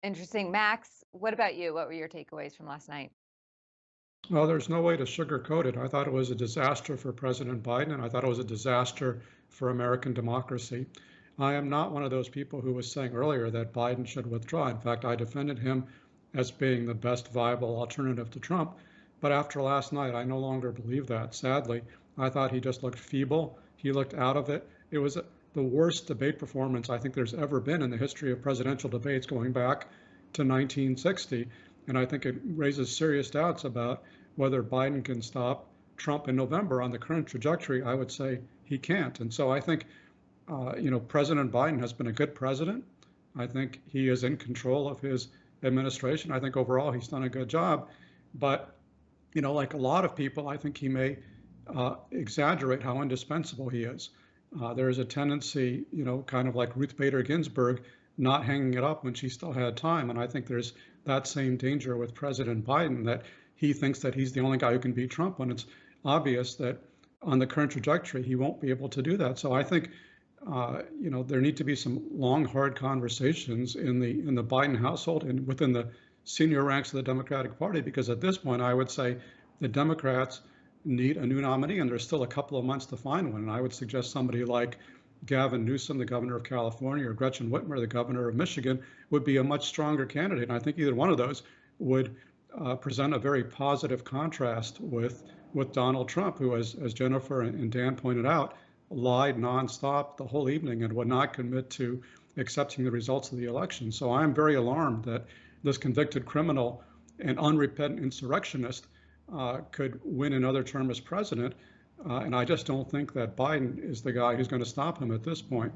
Interesting. Max, what about you? What were your takeaways from last night? Well, there's no way to sugarcoat it. I thought it was a disaster for President Biden, and I thought it was a disaster for American democracy. I am not one of those people who was saying earlier that Biden should withdraw. In fact, I defended him as being the best viable alternative to Trump. But after last night, I no longer believe that. Sadly, I thought he just looked feeble. He looked out of it. It was the worst debate performance I think there's ever been in the history of presidential debates going back to 1960. And I think it raises serious doubts about whether Biden can stop Trump in November. On the current trajectory, I would say he can't. And so I think, President Biden has been a good president. I think he is in control of his administration. I think overall he's done a good job. But, like a lot of people, I think he may exaggerate how indispensable he is. There is a tendency, kind of like Ruth Bader Ginsburg, not hanging it up when she still had time. And I think there's that same danger with President Biden, that he thinks that he's the only guy who can beat Trump when it's obvious that on the current trajectory, he won't be able to do that. So I think, there need to be some long, hard conversations in the Biden household and within the senior ranks of the Democratic Party, because at this point, I would say the Democrats need a new nominee, and there's still a couple of months to find one. And I would suggest somebody like Gavin Newsom, the governor of California, or Gretchen Whitmer, the governor of Michigan, would be a much stronger candidate. And I think either one of those would present a very positive contrast with Donald Trump, who, as Jennifer and Dan pointed out, lied nonstop the whole evening and would not commit to accepting the results of the election. So I'm very alarmed that this convicted criminal and unrepentant insurrectionist could win another term as president. And I just don't think that Biden is the guy who's going to stop him at this point.